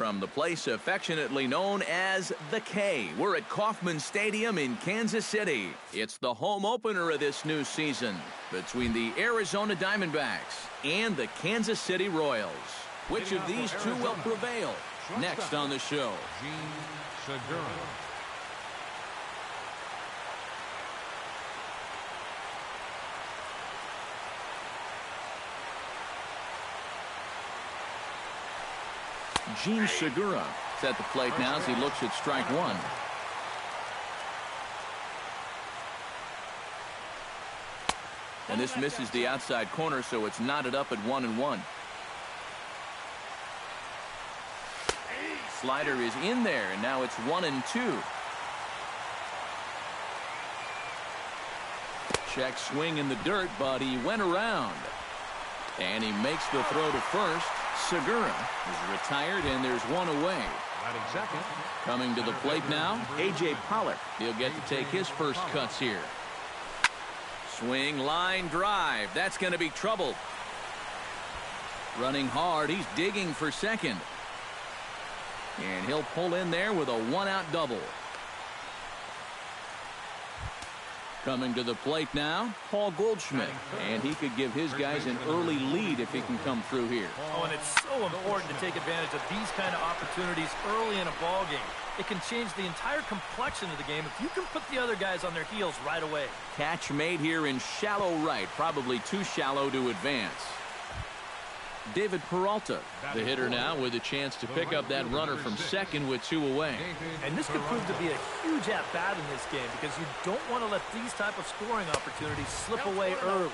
From the place affectionately known as the K, we're at Kauffman Stadium in Kansas City. It's the home opener of this new season between the Arizona Diamondbacks and the Kansas City Royals. Which of these two will prevail? Next on the show. Gene Segura is at the plate now as he looks at strike one. And this misses the outside corner, so it's knotted up at 1-1. Slider is in there, and now it's 1-2. Check swing in the dirt, but he went around. And he makes the throw to first. Segura is retired, and there's one away. Coming to the plate now, A.J. Pollock. He'll get to take his first cuts here. Swing, line, drive. That's going to be trouble. Running hard. He's digging for second. And he'll pull in there with a one-out double. Coming to the plate now, Paul Goldschmidt. And he could give his guys an early lead if he can come through here. Oh, and it's so important to take advantage of these kind of opportunities early in a ball game. It can change the entire complexion of the game if you can put the other guys on their heels right away. Catch made here in shallow right, probably too shallow to advance. David Peralta, the hitter now with a chance to pick up that runner from second with two away. And this could prove to be a huge at-bat in this game because you don't want to let these type of scoring opportunities slip away early.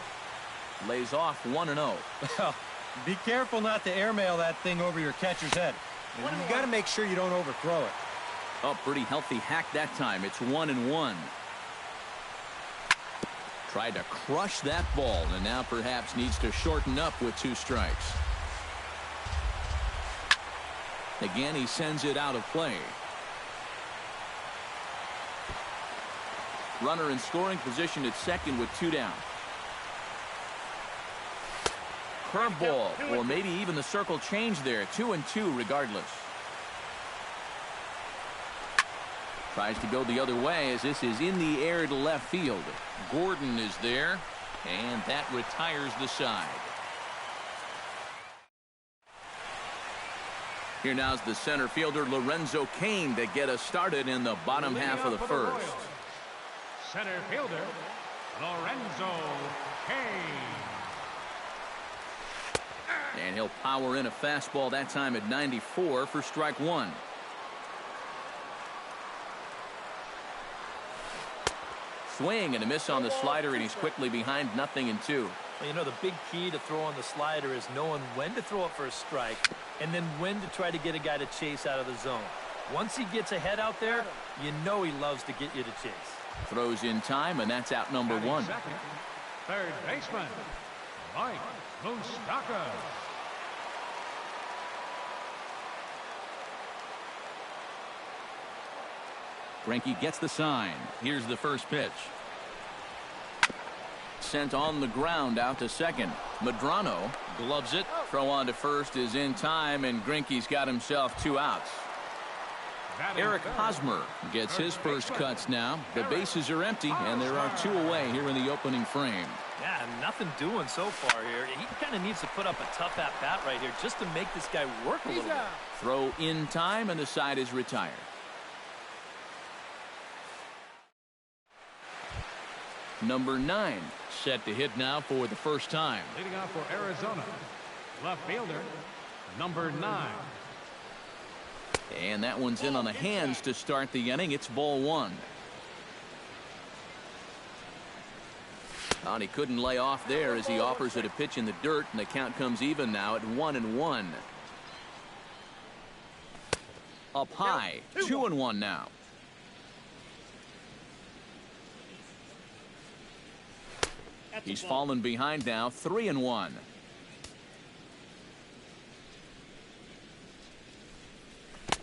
Lays off 1-0. Be careful not to airmail that thing over your catcher's head. You got to make sure you don't overthrow it. Oh, pretty healthy hack that time. It's 1-1. Tried to crush that ball, and now perhaps needs to shorten up with two strikes. Again, he sends it out of play. Runner in scoring position at second with two down. Curveball, or maybe even the circle change there. 2-2 regardless. Tries to go the other way as this is in the air to left field. Gordon is there, and that retires the side. Here now's the center fielder Lorenzo Cain to get us started in the bottom half of the first. Center fielder Lorenzo Cain. And he'll power in a fastball that time at 94 for strike one. Swing and a miss on the slider, and he's quickly behind 0-2. Well, you know, the big key to throwing the slider is knowing when to throw it for a strike and then when to try to get a guy to chase out of the zone. Once he gets ahead out there, you know he loves to get you to chase. Throws in time, and that's out number one. Second, third baseman Mike Moustakas. Greinke gets the sign. Here's the first pitch. Sent on the ground out to second. Medrano gloves it. Throw on to first is in time, and Greinke's got himself two outs. Eric Hosmer gets his first cuts now. The bases are empty, and there are two away here in the opening frame. Yeah, nothing doing so far here. He kind of needs to put up a tough at-bat right here just to make this guy work a little bit. Throw in time, and the side is retired. Number 9 set to hit now for the first time. Leading off for Arizona, left fielder number 9. And that one's in on the hands to start the inning. It's ball one. And he couldn't lay off there as he offers it a pitch in the dirt, and the count comes even now at 1-1. Up high, 2-1 now. He's fallen behind now, 3-1.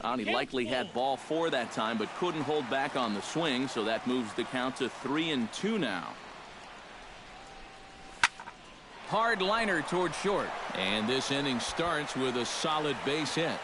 And he likely had ball 4 that time, but couldn't hold back on the swing, so that moves the count to 3-2 now. Hard liner toward short, and this inning starts with a solid base hit.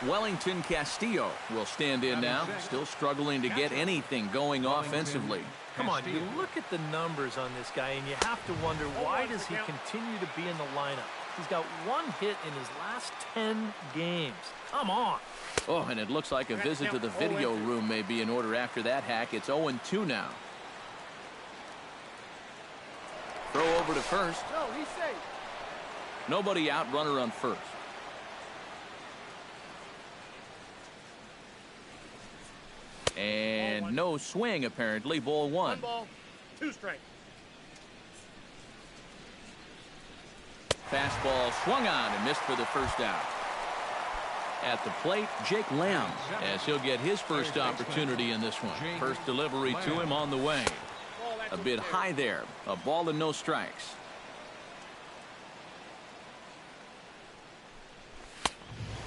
Wellington Castillo will stand in now, still struggling to get anything going offensively. Come on, you look at the numbers on this guy, and you have to wonder, why does he continue to be in the lineup? He's got 1 hit in his last 10 games. Come on. Oh, and it looks like a visit to the video room may be in order after that hack. It's 0-2 now. Throw over to first. No, he's safe. Nobody out, runner on first. And no swing, apparently. Ball 1. 1 ball, 2 strikes. Fastball swung on and missed for the first out. At the plate, Jake Lamb, as he'll get his first opportunity in this one. First delivery to him on the way. A bit high there. A ball and no strikes.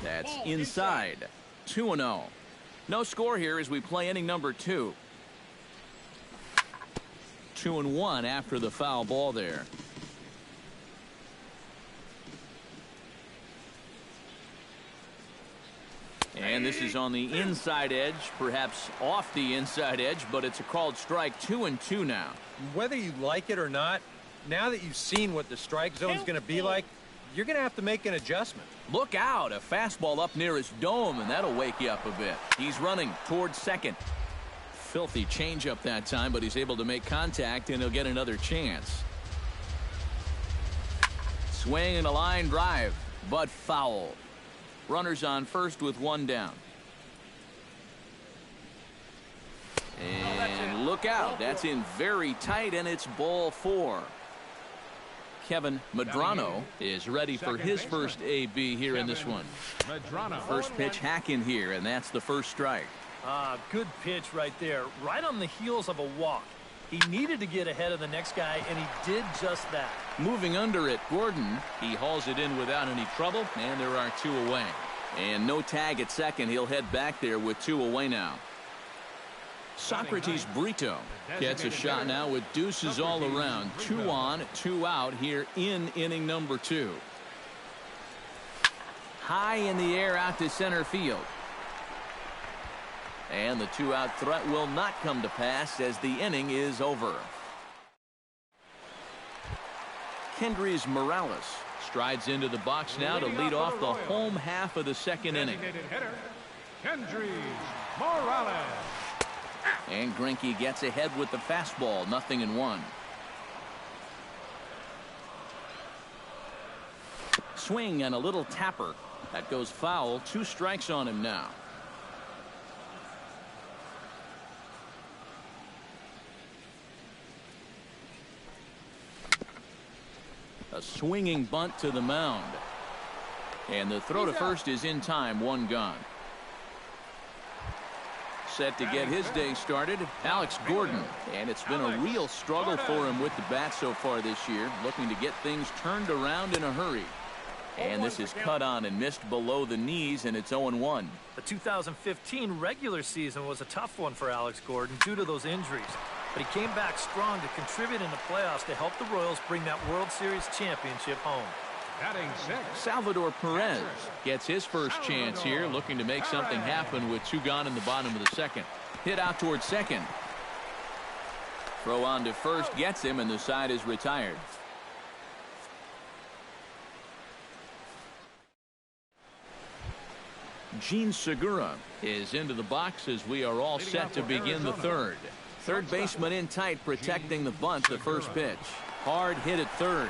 That's inside. 2-0. No score here as we play inning number 2. 2-1 after the foul ball there. And this is on the inside edge, perhaps off the inside edge, but it's a called strike. 2-2 now. Whether you like it or not, now that you've seen what the strike zone is going to be like, you're going to have to make an adjustment. Look out, a fastball up near his dome, and that'll wake you up a bit. He's running towards second. Filthy changeup that time, but he's able to make contact, and he'll get another chance. Swing and a line drive, but foul. Runners on first with 1 down. And look out, that's in very tight, and it's ball 4. Kevin Medrano is ready for his first AB here in this one. First pitch hack in here, and that's the first strike. Good pitch right there, right on the heels of a walk. He needed to get ahead of the next guy, and he did just that. Moving under it, Gordon. He hauls it in without any trouble, and there are 2 away. And no tag at second. He'll head back there with 2 away now. Socrates Brito gets a shot now with deuces all around. 2 on, 2 out here in inning number 2. High in the air out to center field. And the 2-out threat will not come to pass as the inning is over. Kendrys Morales strides into the box now to lead off the home half of the second inning. Kendrys Morales. And Greinke gets ahead with the fastball, 0-1. Swing and a little tapper. That goes foul. 2 strikes on him now. A swinging bunt to the mound. And the throw to first is in time. 1 gone. Set to get his day started, Alex Gordon. And it's been a real struggle for him with the bat so far this year, looking to get things turned around in a hurry. And this is cut on and missed below the knees, and it's 0-1. The 2015 regular season was a tough one for Alex Gordon due to those injuries. But he came back strong to contribute in the playoffs to help the Royals bring that World Series championship home. Salvador Perez gets his first chance here, looking to make something happen with 2 gone in the bottom of the second. Hit out towards second. Throw on to first gets him, and the side is retired. Gene Segura is into the box as we are all set to begin the third. Third baseman in tight, protecting the bunt. The first pitch. Hard hit at third.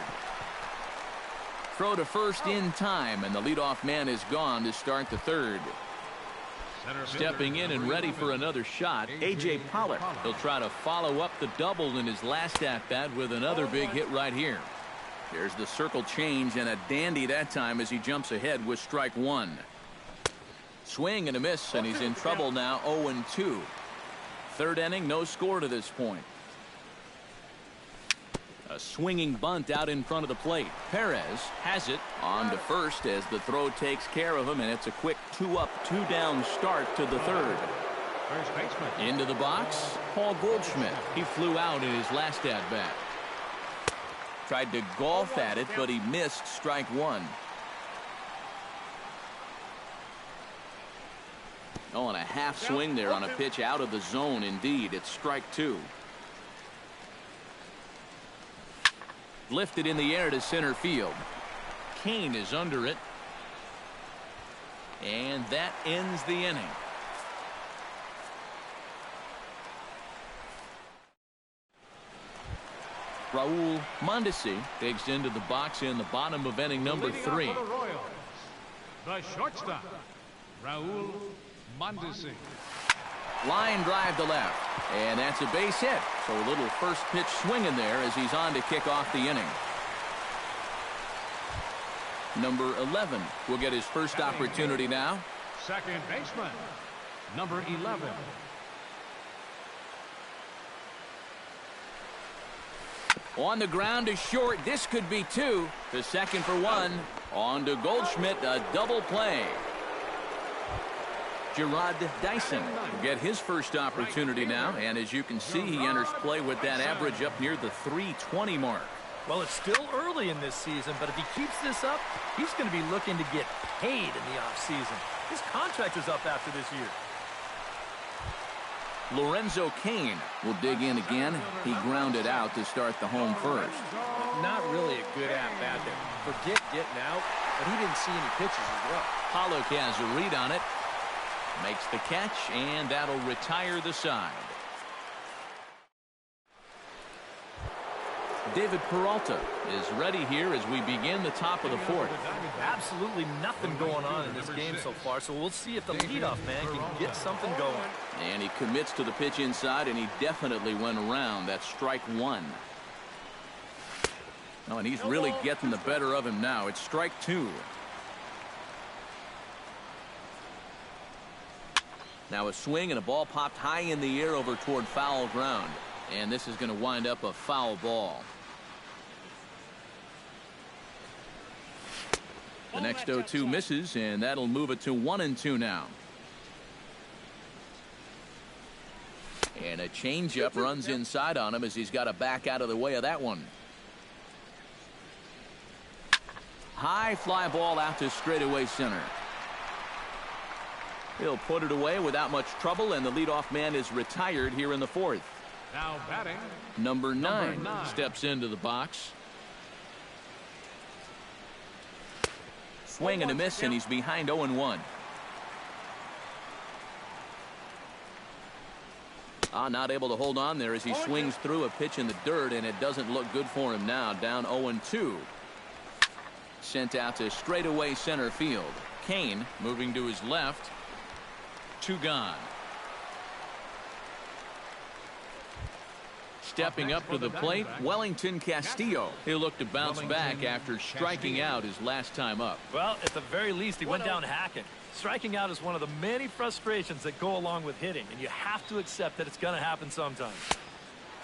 Throw to first in time, and the leadoff man is gone to start the third. Stepping in and ready for another shot, A.J. Pollock. He'll try to follow up the double in his last at-bat with another big hit right here. There's the circle change, and a dandy that time as he jumps ahead with strike 1. Swing and a miss, and he's in trouble now. 0-2. Third inning, no score to this point. A swinging bunt out in front of the plate. Perez has it on to first as the throw takes care of him, and it's a quick 2-up, 2-down start to the third. Into the box, Paul Goldschmidt. He flew out in his last at-bat. Tried to golf at it, but he missed strike 1. Oh, and a half swing there on a pitch out of the zone. Indeed, it's strike 2. Lifted in the air to center field. Kane is under it. And that ends the inning. Raul Mondesi digs into the box in the bottom of inning number 3. The Royals, the shortstop, Raul Mondesi. Line drive to left. And that's a base hit. So a little first pitch swing in there as he's on to kick off the inning. Number 11 will get his first opportunity now. Second baseman, number 11. On the ground to short. This could be 2. The second for 1. On to Goldschmidt. A double play. Gerard Dyson will get his first opportunity now. And as you can see, he enters play with that average up near the .320 mark. Well, it's still early in this season, but if he keeps this up, he's going to be looking to get paid in the offseason. His contract is up after this year. Lorenzo Cain will dig in again. He grounded out to start the home first. Not really a good at-bat there. Forget getting out, but he didn't see any pitches as well. Pollock has a read on it. Makes the catch, and that'll retire the side. David Peralta is ready here as we begin the top of the 4th. Absolutely nothing going on in this game so far, so we'll see if the leadoff man can get something going. And he commits to the pitch inside, and he definitely went around. That's strike 1. Oh, and he's really getting the better of him now. It's strike 2. Now a swing and a ball popped high in the air over toward foul ground. And this is going to wind up a foul ball. The next 0-2 misses, and that'll move it to 1-2 now. And a changeup runs inside on him as he's got to back out of the way of that one. High fly ball out to straightaway center. He'll put it away without much trouble, and the leadoff man is retired here in the 4th. Now batting, Number 9 steps into the box. Swing and a miss, and he's behind 0-1. Not able to hold on there as he swings through a pitch in the dirt, and it doesn't look good for him now. Down 0-2. Sent out to straightaway center field. Kane moving to his left. 2 gone. Stepping up to the plate, Wellington Castillo. He'll look to bounce back after striking out his last time up. Well, at the very least, he went down hacking. Striking out is one of the many frustrations that go along with hitting, and you have to accept that it's going to happen sometimes.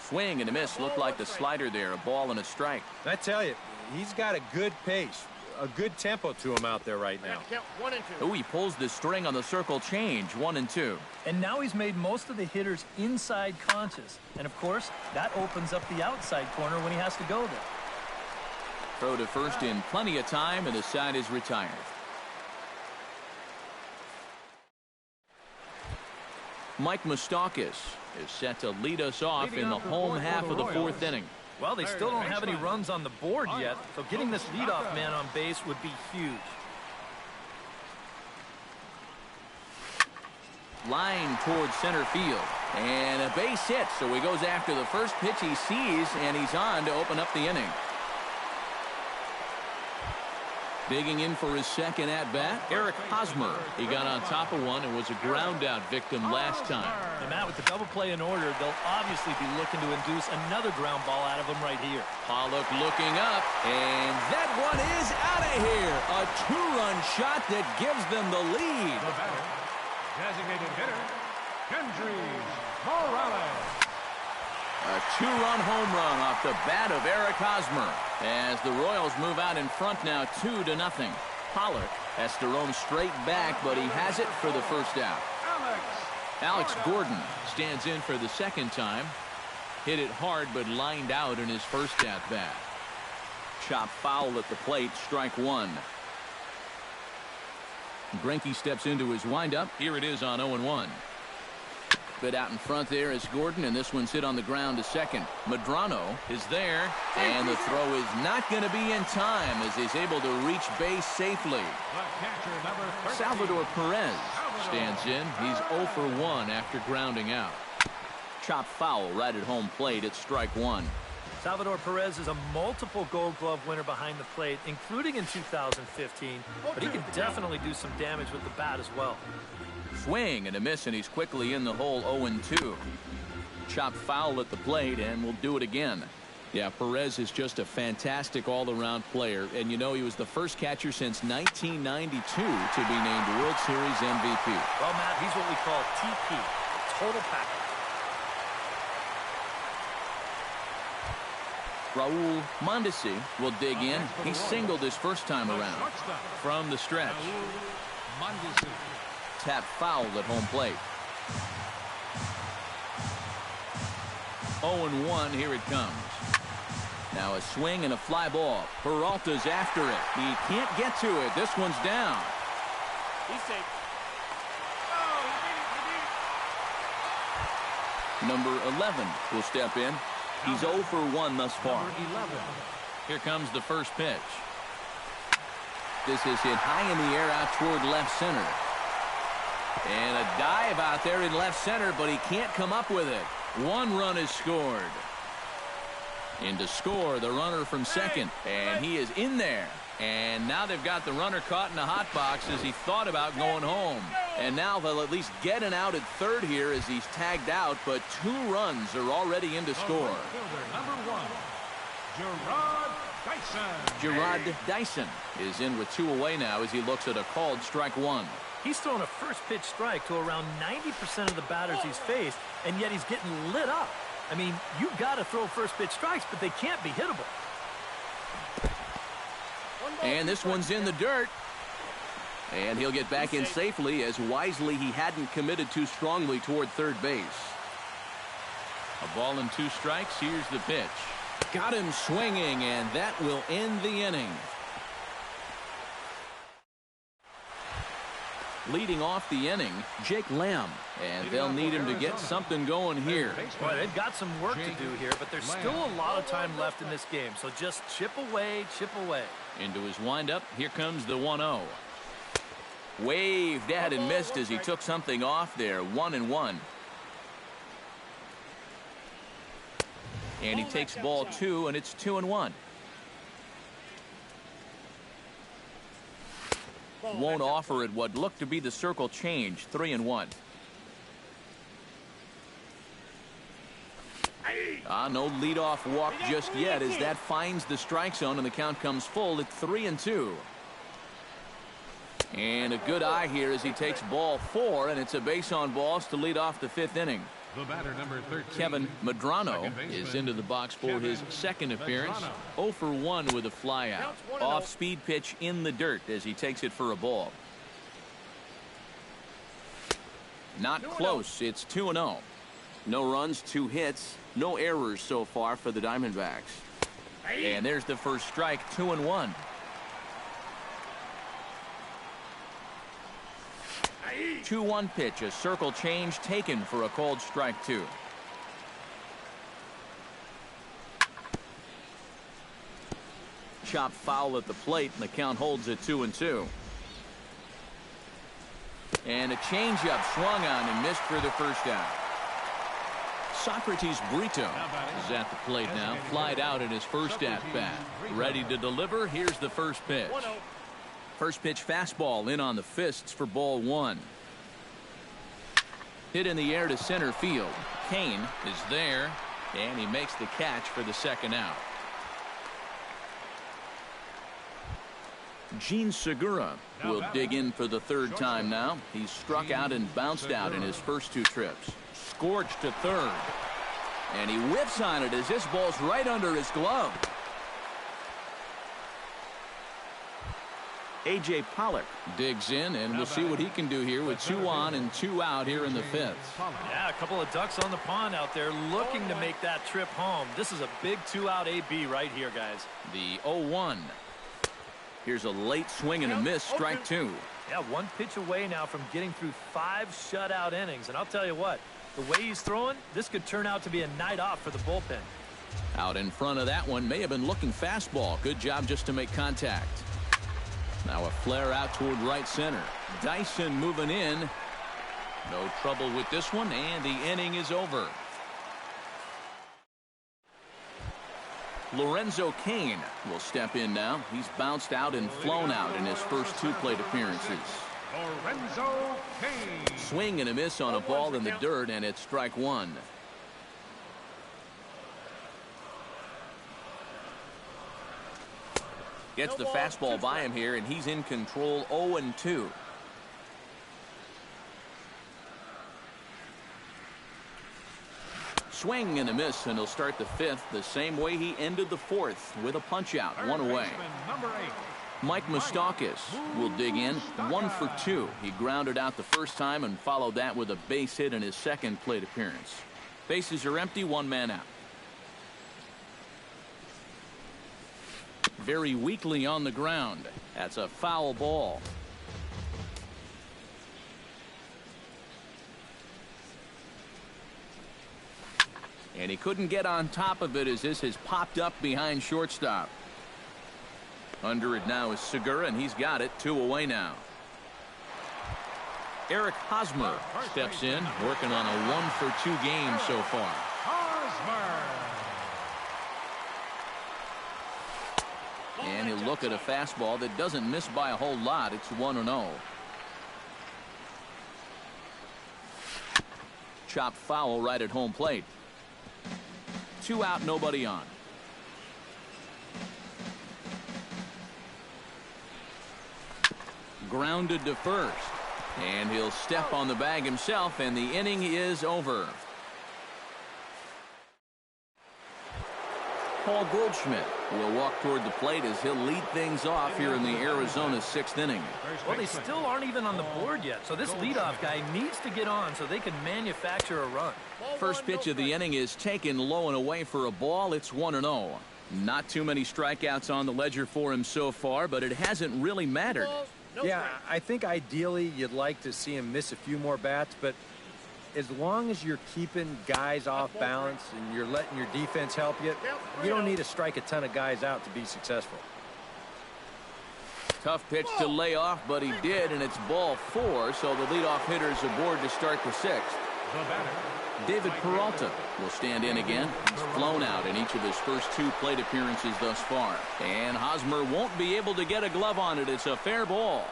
Swing and a miss. Looked like the slider there. A ball and a strike. I tell you, he's got a good pace, a good tempo to him out there right now. Oh, he pulls the string on the circle change. 1-2. And now he's made most of the hitters inside conscious. And, of course, that opens up the outside corner when he has to go there. Throw to first in plenty of time, and the side is retired. Mike Moustakas is set to lead us off in the home half of the 4th inning. Well, they still don't have any runs on the board yet, so getting this leadoff man on base would be huge. Line towards center field. And a base hit, so he goes after the first pitch he sees, and he's on to open up the inning. Digging in for his second at-bat, Eric Hosmer. He got on top of one and was a ground-out victim last time. And Matt, with the double play in order, they'll obviously be looking to induce another ground ball out of him right here. Pollock looking up, and that one is out of here. A 2-run shot that gives them the lead. the batter, designated hitter, Kendrys Morales. A 2-run home run off the bat of Eric Hosmer as the Royals move out in front now 2-0. Pollock has to roam straight back, but he has it for the first out. Alex Gordon stands in for the second time. Hit it hard, but lined out in his first at-bat. Chop foul at the plate, strike 1. Greinke steps into his windup. Here it is on 0-1. But out in front there is Gordon, and this one's hit on the ground to second. Medrano is there, and the throw is not going to be in time as he's able to reach base safely. Salvador Perez stands in. He's 0 for 1 after grounding out. Chop foul right at home plate. It's strike one. Salvador Perez is a multiple Gold Glove winner behind the plate, including in 2015, but he can definitely do some damage with the bat as well. Swing and a miss, and he's quickly in the hole. 0-2. Chop foul at the plate, and we'll do it again. Yeah, Perez is just a fantastic all-around player, and you know he was the first catcher since 1992 to be named World Series MVP. Well, Matt, he's what we call TP, total package. Raul Mondesi will dig in. He singled his first time around. From the stretch. Tap foul at home plate. 0-1, here it comes. Now a swing and a fly ball. Peralta's after it. He can't get to it. This one's down. He's safe. Number 11 will step in. He's 0 for 1 thus far. Here comes the first pitch. This is hit high in the air out toward left center. And a dive out there in left center, but he can't come up with it. 1 run is scored. In to score, the runner from second. And he is in there. And now they've got the runner caught in the hot box as he thought about going home. And now they'll at least get an out at third here as he's tagged out, but 2 runs are already in to score. Number 1, Gerard Dyson is in with 2 away now as he looks at a called strike 1. He's thrown a first pitch strike to around 90% of the batters he's faced, and yet he's getting lit up. I mean, you've got to throw first pitch strikes, but they can't be hittable. And this one's in the dirt. And he'll get back in safely as wisely he hadn't committed too strongly toward third base. A ball and 2 strikes. Here's the pitch. Got him swinging, and that will end the inning. Leading off the inning, Jake Lamb, and they'll need him to get something going here. Boy, they've got some work to do here, but there's still a lot of time left in this game, so just chip away, chip away. Into his windup, here comes the 1-0. Waved at and missed as he took something off there. 1-1. And he takes ball 2, and it's 2-1. Won't offer it what looked to be the circle change. 3-1. No leadoff walk just yet as that finds the strike zone and the count comes full at 3-2. And a good eye here as he takes ball 4, and it's a base on balls to lead off the 5th inning. The batter, number 13, Kevin Medrano is into the box for his second appearance. 0 for 1 with a fly out. Off-speed pitch in the dirt as he takes it for a ball. Not close. It's 2-0. No runs, 2 hits, no errors so far for the Diamondbacks. And there's the first strike. 2-1. 2-1 pitch, a circle change taken for a called strike 2. Chop foul at the plate, and the count holds at 2-2. And a changeup swung on and missed for the first out. Socrates Brito is at the plate now, flied out in his first at-bat. Ready to deliver. Here's the first pitch. First pitch fastball in on the fists for ball 1. Hit in the air to center field. Kane is there, and he makes the catch for the second out. Gene Segura will dig in for the 3rd time now. He's struck out and bounced out in his first 2 trips. Scorched to third. And he whiffs on it as this ball's right under his glove. A.J. Pollock digs in, and we'll see what he can do here with 2 on and 2 out here in the 5th. Yeah, a couple of ducks on the pond out there looking to make that trip home. This is a big 2-out AB right here, guys. The 0-1. Here's a late swing and a miss, strike 2. Yeah, one pitch away now from getting through 5 shutout innings. And I'll tell you what, the way he's throwing, this could turn out to be a night off for the bullpen. Out in front of that one, may have been looking fastball. Good job just to make contact. Now a flare out toward right center. Dyson moving in. No trouble with this one, and the inning is over. Lorenzo Cain will step in now. He's bounced out and flown out in his first 2 plate appearances. Lorenzo Cain. Swing and a miss on a ball in the dirt, and it's strike 1. Gets the fastball by him here, and he's in control. 0-2. Swing and a miss, and he'll start the 5th the same way he ended the 4th with a punch out. 1 away. Number 8. Mike Moustakas will dig in. 1 for 2. He grounded out the first time and followed that with a base hit in his second plate appearance. Bases are empty, 1 man out. Very weakly on the ground. That's a foul ball. And he couldn't get on top of it as this has popped up behind shortstop. Under it now is Segura, and he's got it. 2 away now. Eric Hosmer steps in, working on a 1 for 2 game so far. Hosmer. And he'll look at a fastball that doesn't miss by a whole lot. It's 1-0. Chopped foul right at home plate. 2 out, nobody on. Grounded to first. And he'll step on the bag himself, and the inning is over. Paul Goldschmidt will walk toward the plate as he'll lead things off here in the Arizona 6th inning. Well, they still aren't even on the board yet, so this leadoff guy needs to get on so they can manufacture a run. First pitch of the inning is taken low and away for a ball. It's 1-0. Not too many strikeouts on the ledger for him so far, but it hasn't really mattered. Yeah, I think ideally you'd like to see him miss a few more bats, but as long as you're keeping guys off balance and you're letting your defense help you, you don't need to strike a ton of guys out to be successful. Tough pitch to lay off, but he did, and it's ball 4, so the leadoff hitter is aboard to start the 6th. David Peralta will stand in again. He's flown out in each of his first 2 plate appearances thus far. And Hosmer won't be able to get a glove on it. It's a fair ball.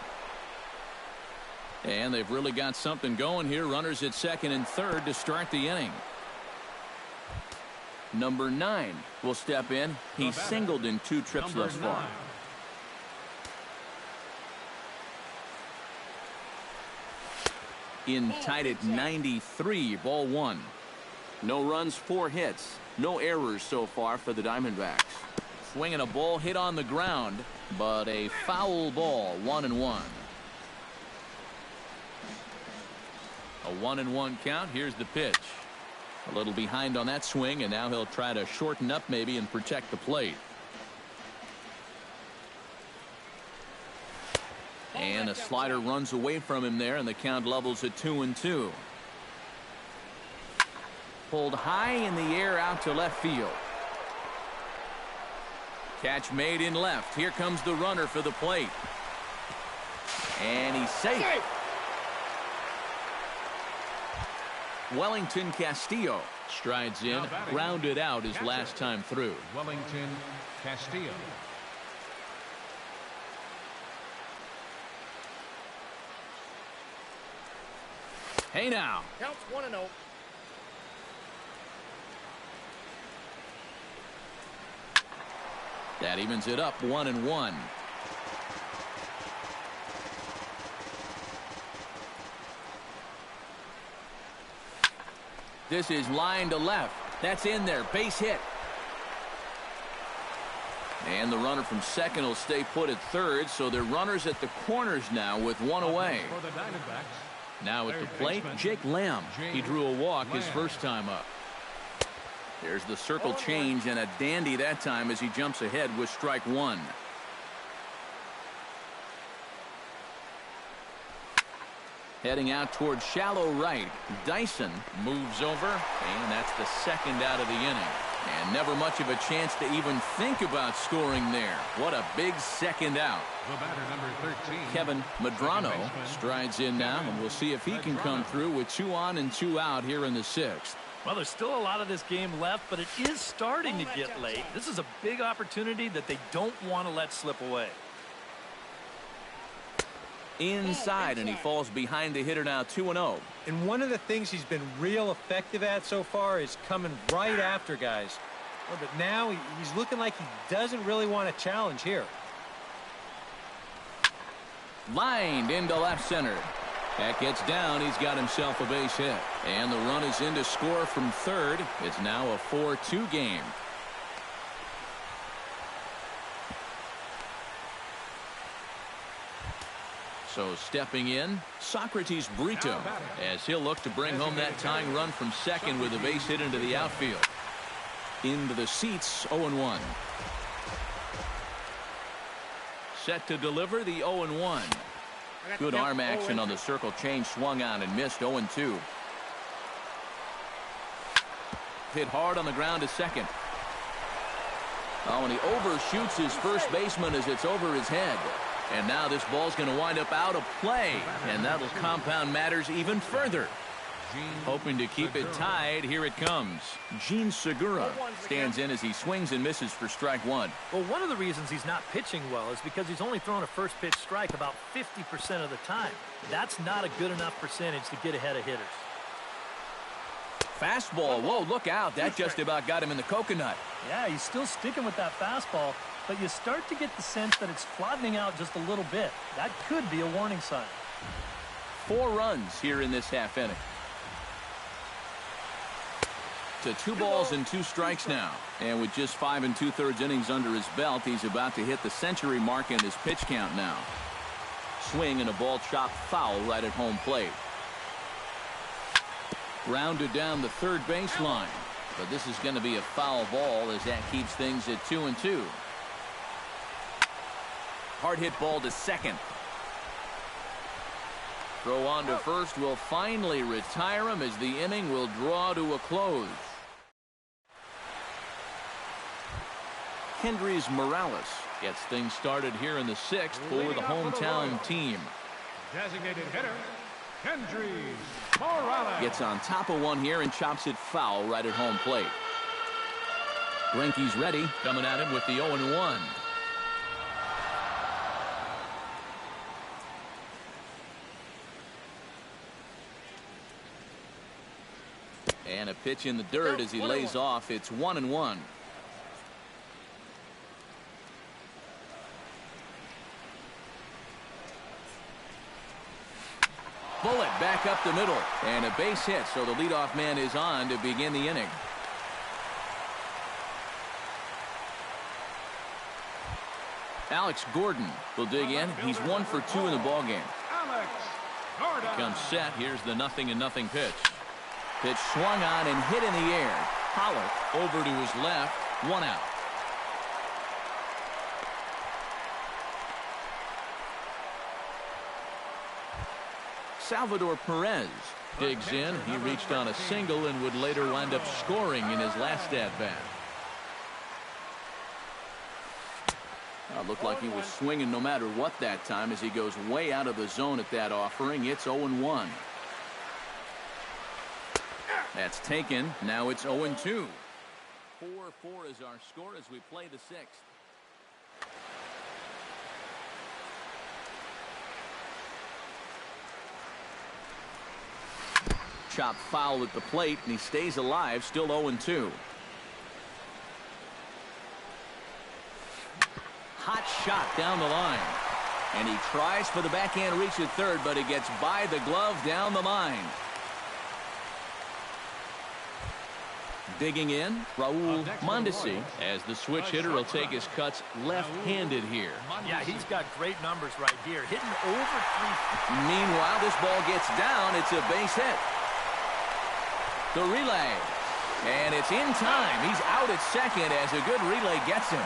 And they've really got something going here. Runners at 2nd and 3rd to start the inning. Number 9 will step in. He's singled in 2 trips thus far. In tied at 93, ball 1. No runs, 4 hits. No errors so far for the Diamondbacks. Swinging a ball hit on the ground, but a foul ball. 1-1. A 1-1 count. Here's the pitch. A little behind on that swing, and now he'll try to shorten up maybe and protect the plate. And a slider runs away from him there, and the count levels at 2-2. Pulled high in the air out to left field. Catch made in left. Here comes the runner for the plate. And he's safe. Wellington Castillo strides in, grounded out his last time through. Wellington Castillo. Hey now. Counts 1-0. That evens it up 1-1. This is line to left. That's in there. Base hit. And the runner from 2nd will stay put at 3rd, so they're runners at the corners now with 1 away. For the Diamondbacks. Now at the plate, Jake Lamb. He drew a walk his first time up. There's the circle change, and a dandy that time as he jumps ahead with strike 1. Heading out towards shallow right. Dyson moves over, and that's the second out of the inning. And never much of a chance to even think about scoring there. What a big second out. The batter, number 13. Kevin Medrano strides in now, and we'll see if he can come through with 2 on and 2 out here in the 6th. Well, there's still a lot of this game left, but it is starting to get late. This is a big opportunity that they don't want to let slip away. Inside, and he falls behind the hitter now 2-0. And one of the things he's been real effective at so far is coming right after guys. Well, but now he's looking like he doesn't really want to challenge here. Lined into left center. That gets down. He's got himself a base hit. And the run is in to score from third. It's now a 4-2 game. So stepping in, Socrates Brito, as he'll look to bring home that tying run from second with a base hit into the outfield. Into the seats, 0-1. Set to deliver the 0-1. Good arm action on the circle change, swung on and missed. 0-2. Hit hard on the ground to second. Oh, and he overshoots his first baseman as it's over his head. And now this ball's going to wind up out of play, and that'll compound matters even further. Hoping to keep it tied, here it comes. Gene Segura stands in as he swings and misses for strike 1. Well, one of the reasons he's not pitching well is because he's only thrown a first pitch strike about 50% of the time. That's not a good enough percentage to get ahead of hitters. Fastball. Whoa, look out. That just about got him in the coconut. Yeah, he's still sticking with that fastball, but you start to get the sense that it's flattening out just a little bit. That could be a warning sign. 4 runs here in this half inning. To 2 balls and 2 strikes now. And with just 5 2/3 innings under his belt, he's about to hit the century mark in his pitch count now. Swing and a ball chopped foul right at home plate. Grounded down the third baseline. But this is going to be a foul ball as that keeps things at 2-2. Hard hit ball to second. Throw on to first will finally retire him as the inning will draw to a close. Kendrys Morales gets things started here in the 6th for the hometown team. Designated hitter, Kendrys Morales. Gets on top of one here and chops it foul right at home plate. Greinke's ready, coming at him with the 0-1. And a pitch in the dirt as he lays off. It's 1-1. Bullet back up the middle. And a base hit, so the leadoff man is on to begin the inning. Alex Gordon will dig in. He's 1 for 2 in the ballgame. Alex Gordon. Comes set. Here's the 0-0 pitch. Pitch swung on and hit in the air. Pollock over to his left. 1 out. Salvador Perez digs in. He reached on a single and would later wind up scoring in his last at-bat. Looked like he was swinging no matter what that time as he goes way out of the zone at that offering. It's 0-1. That's taken. Now it's 0-2. 4-4 is our score as we play the 6th. Chop foul at the plate, and he stays alive, still 0-2. Hot shot down the line. And he tries for the backhand reach at third, but it gets by the glove down the line. Digging in, Raul Mondesi, as the switch hitter will take his cuts left-handed here. Yeah, he's got great numbers right here, hitting over 3. Meanwhile, this ball gets down. It's a base hit. The relay. And it's in time. He's out at second as a good relay gets him.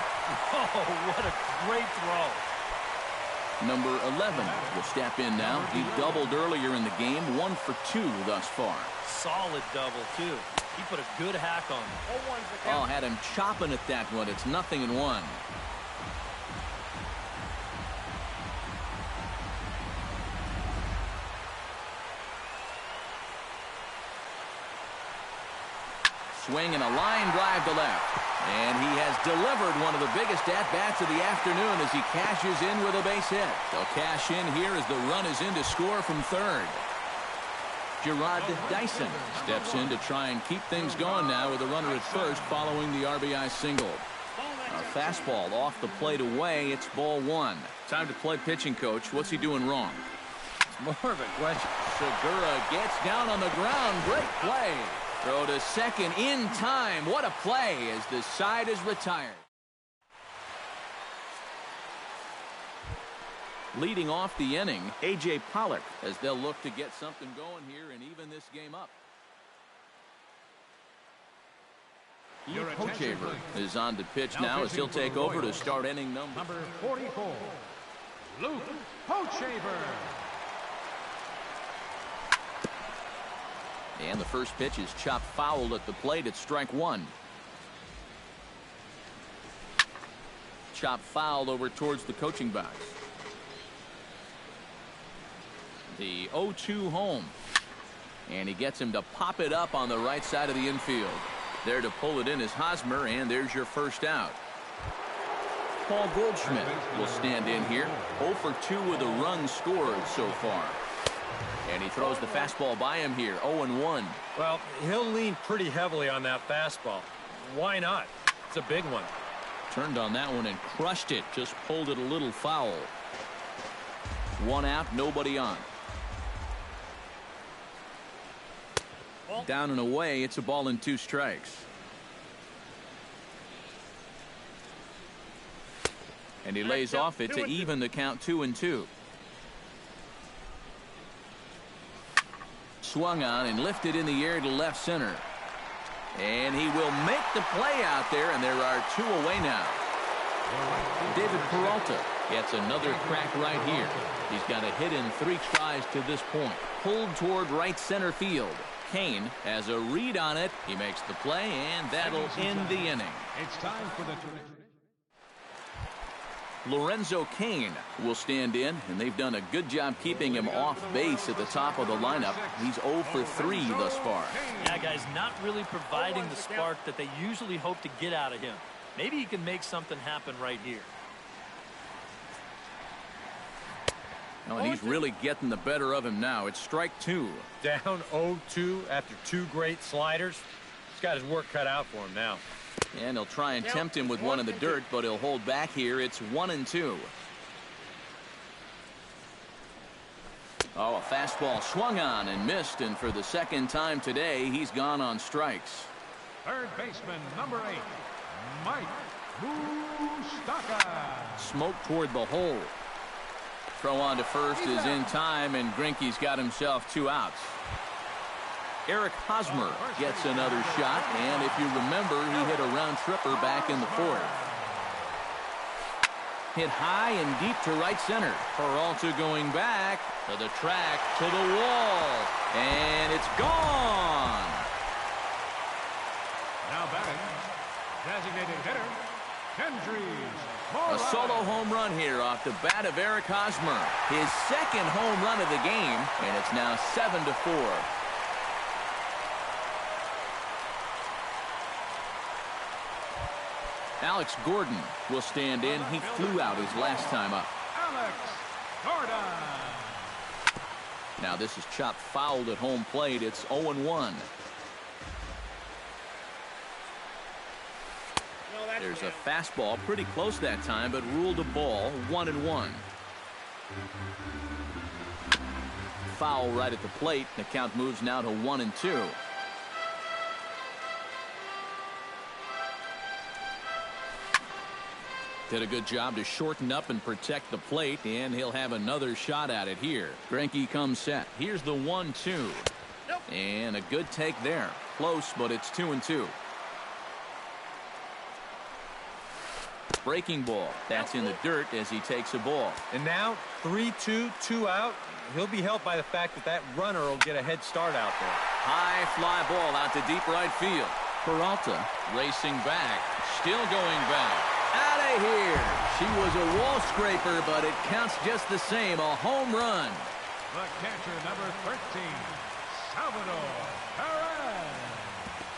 Oh, what a great throw. Number 11 will step in now. He doubled earlier in the game, 1 for 2 thus far. Solid double, too. He put a good hack on him. Oh, had him chopping at that one. It's 0-1. Swing and a line drive to left. And he has delivered one of the biggest at-bats of the afternoon as he cashes in with a base hit. They'll cash in here as the run is in to score from third. Gerard Dyson steps in to try and keep things going now with a runner at first following the RBI single. A fastball off the plate away. It's ball 1. Time to play pitching coach. What's he doing wrong? It's more of a question. Segura gets down on the ground. Great play. Throw to second in time. What a play as the side is retired. Leading off the inning, A.J. Pollock, as they'll look to get something going here and even this game up. Hochevar is on to pitch now as he'll take over to start inning number 44, Luke Hochevar. And the first pitch is chopped foul at the plate at strike 1. Chopped foul over towards the coaching box. The 0-2 home. And he gets him to pop it up on the right side of the infield. There to pull it in is Hosmer, and there's your first out. Paul Goldschmidt will stand in here. 0 for 2 with a run scored so far. And he throws the fastball by him here, 0-1. Well, he'll lean pretty heavily on that fastball. Why not? It's a big one. Turned on that one and crushed it. Just pulled it a little foul. 1 out, nobody on. Down and away, it's a ball and 2 strikes. And he lays off it to even the count 2-2. Swung on and lifted in the air to left center. And he will make the play out there, and there are 2 away now. David Peralta gets another crack right here. He's got a hit in 3 tries to this point. Pulled toward right center field. Kane has a read on it. He makes the play, and that'll end the inning. It's time for the Lorenzo Cain will stand in, and they've done a good job keeping him off base at the top of the lineup. He's 0 for 3 thus far. Yeah, guys, not really providing the spark that they usually hope to get out of him. Maybe he can make something happen right here. Oh, and he's really getting the better of him now. It's strike 2. Down 0-2 after 2 great sliders. He's got his work cut out for him now. And he'll try and tempt him with one in the dirt, but he'll hold back here. It's 1-2. Oh, a fastball swung on and missed, and for the second time today, he's gone on strikes. third baseman, number 8, Mike Moustakas. Smoke toward the hole. Throw on to first is in time, and Greinke's got himself 2 outs. Eric Hosmer gets another shot, and if you remember, he hit a round tripper back in the 4th. Hit high and deep to right center. Peralta going back to the track, to the wall, and it's gone. Now batting, designated hitter, Kendrys. A solo home run here off the bat of Eric Hosmer. His second home run of the game, and it's now 7-4. Alex Gordon will stand in. He flew out his last time up. Alex Gordon. Now this is chopped fouled at home plate. It's 0-1. There's a fastball pretty close that time, but ruled a ball. 1-1. Foul right at the plate. The count moves now to 1-2. Did a good job to shorten up and protect the plate, and he'll have another shot at it here. Greinke comes set. Here's the 1-2. And a good take there. Close, but it's 2-2. Breaking ball. That's in the dirt as he takes a ball. And now 3-2, 2 out. He'll be helped by the fact that that runner will get a head start out there. High fly ball out to deep right field. Peralta racing back. Still going back. Out of here. She was a wall scraper, but it counts just the same. A home run. The catcher, number 13, Salvador Perez.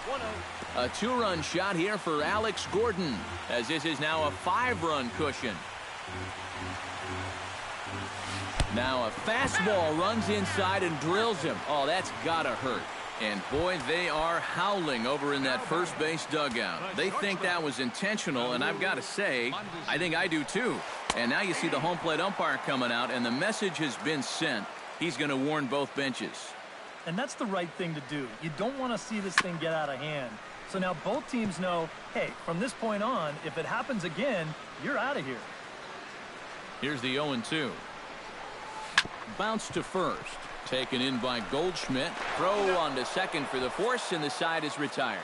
1-0. A 2-run shot here for Alex Gordon, as this is now a 5-run cushion. Now a fastball runs inside and drills him. Oh, that's gotta hurt. And boy, they are howling over in that first base dugout. They think that was intentional, and I've got to say, I think I do too. And now you see the home plate umpire coming out, and the message has been sent. He's going to warn both benches. And that's the right thing to do. You don't want to see this thing get out of hand. So now both teams know, hey, from this point on, if it happens again, you're out of here. Here's the 0-2. Bounce to first. Taken in by Goldschmidt. Throw on to second for the force, and the side is retired.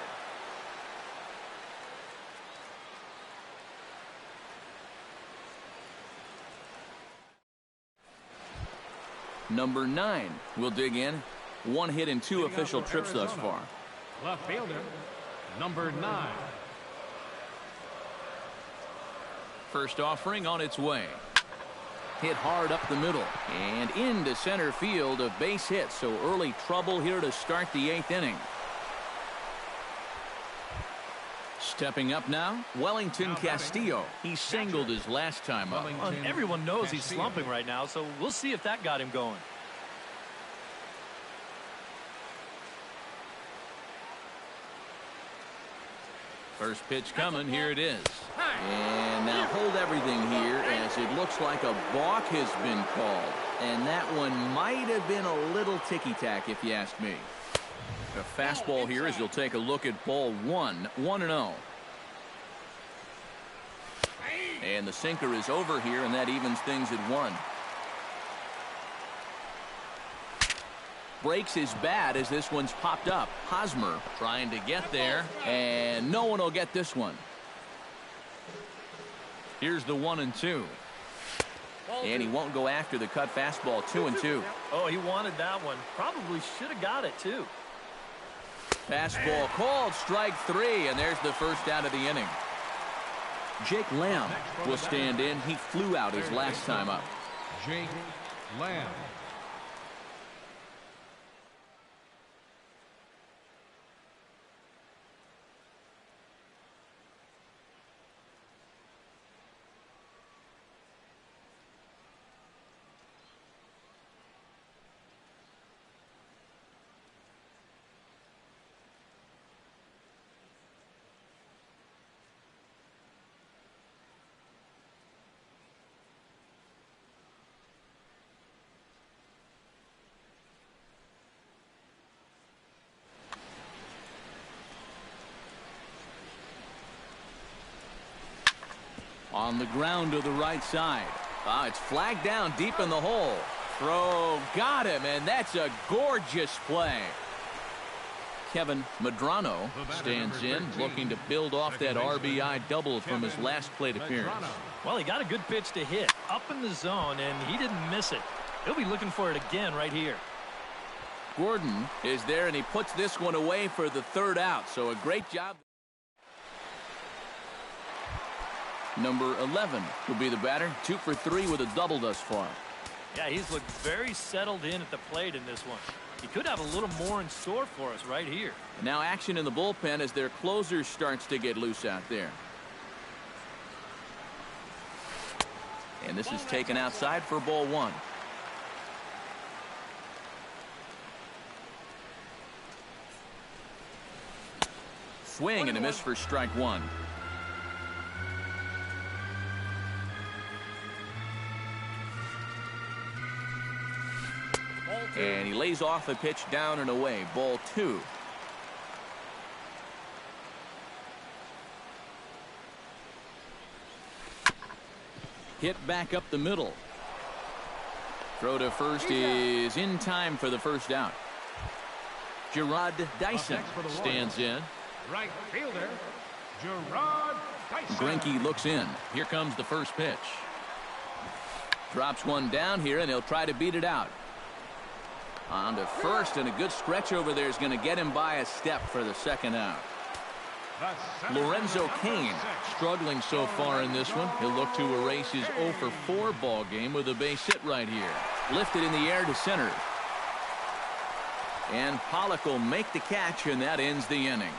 Number 9 will dig in. 1 hit and 2 official trips thus far. Left fielder, number 9. First offering on its way. Hit hard up the middle and into center field. A base hit, so early trouble here to start the 8th inning. Stepping up now, Wellington Castillo. He singled his last time up. Well, everyone knows he's slumping right now, so we'll see if that got him going. First pitch coming. Here it is. And now hold everything here, as it looks like a balk has been called. And that one might have been a little ticky-tack, if you ask me. A fastball here as you'll take a look at ball 1. 1-0. And the sinker is over here, and that evens things at 1. Breaks his bat as this one's popped up. Hosmer trying to get there, and no one will get this one. Here's the 1-2. And he won't go after the cut fastball. 2-2. Oh, he wanted that one. Probably should have got it, too. Fastball called, strike 3, and there's the first out of the inning. Jake Lamb will stand in. He flew out his last time up. Jake Lamb. On the ground to the right side. It's flagged down deep in the hole. Throw got him, and that's a gorgeous play. Kevin Medrano stands in, looking to build off that RBI double from his last plate appearance. Well, he got a good pitch to hit up in the zone, and he didn't miss it. He'll be looking for it again right here. Gordon is there, and he puts this one away for the 3rd out, so a great job. Number 11 will be the batter. 2 for 3 with a double thus far. Yeah, he's looked very settled in at the plate in this one. He could have a little more in store for us right here. Now action in the bullpen as their closer starts to get loose out there. And this is taken outside for ball 1. Swing and a miss for strike 1. And he lays off a pitch down and away. Ball 2. Hit back up the middle. Throw to first is in time for the first out. Gerard Dyson stands in. Right fielder, Gerard Greinke looks in. Here comes the first pitch. Drops one down here, and he'll try to beat it out. On to first, and a good stretch over there is going to get him by a step for the second out. Lorenzo Cain struggling so far in this one. He'll look to erase his 0 for 4 ball game with a base hit right here. Lifted in the air to center. And Pollock will make the catch, and that ends the inning.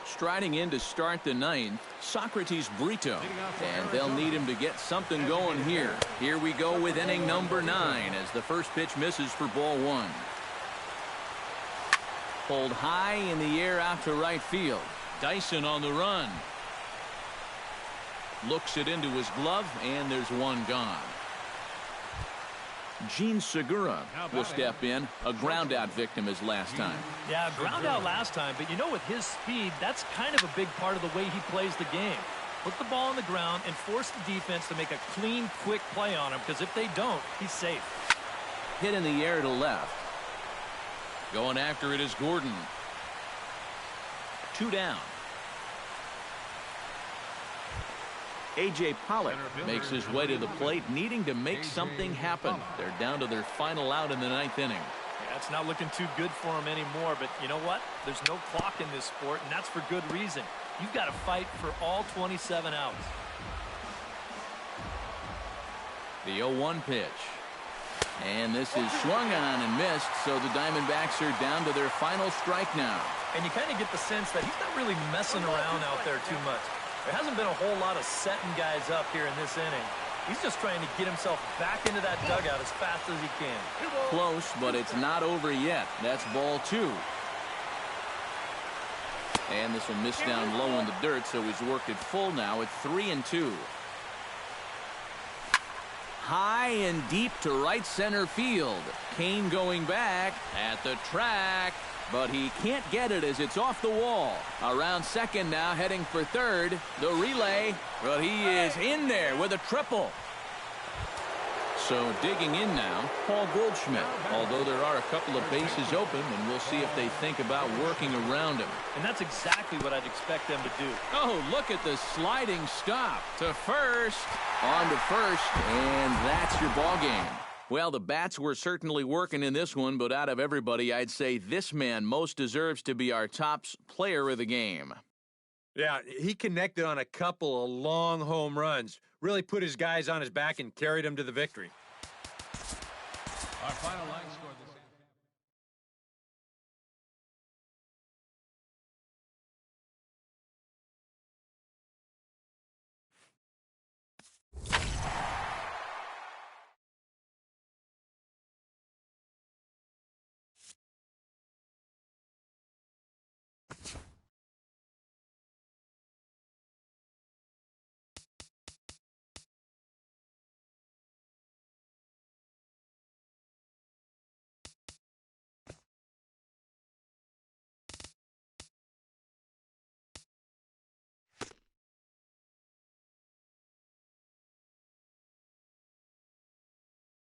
Striding in to start the ninth, Socrates Brito, and they'll need him to get something going here. Here we go with inning number 9 as the first pitch misses for ball 1. Pulled high in the air out to right field. Dyson on the run. Looks it into his glove, and there's one gone. Gene Segura will step in, a ground out victim his last time. Yeah, ground out last time, but you know, with his speed, that's kind of a big part of the way he plays the game. Put the ball on the ground and force the defense to make a clean, quick play on him, because if they don't, he's safe. Hit in the air to left. Going after it is Gordon. 2 down. A.J. Pollock makes his way to the plate, needing to make something happen. They're down to their final out in the 9th inning. Yeah, it's not looking too good for him anymore, but you know what? There's no clock in this sport, and that's for good reason. You've got to fight for all 27 outs. The 0-1 pitch. And this is swung on and missed, so the Diamondbacks are down to their final strike now. And you kind of get the sense that he's not really messing around out there too much. There hasn't been a whole lot of setting guys up here in this inning. He's just trying to get himself back into that dugout as fast as he can. Close, but it's not over yet. That's ball 2. And this will miss down low in the dirt, so he's worked it full now at 3-2. High and deep to right center field. Cain going back at the track. But he can't get it as it's off the wall. Around second now, heading for third. The relay, but he is in there with a triple. So digging in now, Paul Goldschmidt. Although there are a couple of bases open, and we'll see if they think about working around him. And that's exactly what I'd expect them to do. Oh, look at the sliding stop to first. On to first, and that's your ball game. Well, the bats were certainly working in this one, but out of everybody, I'd say this man most deserves to be our top player of the game. Yeah, he connected on a couple of long home runs, really put his guys on his back and carried them to the victory. Our final line score.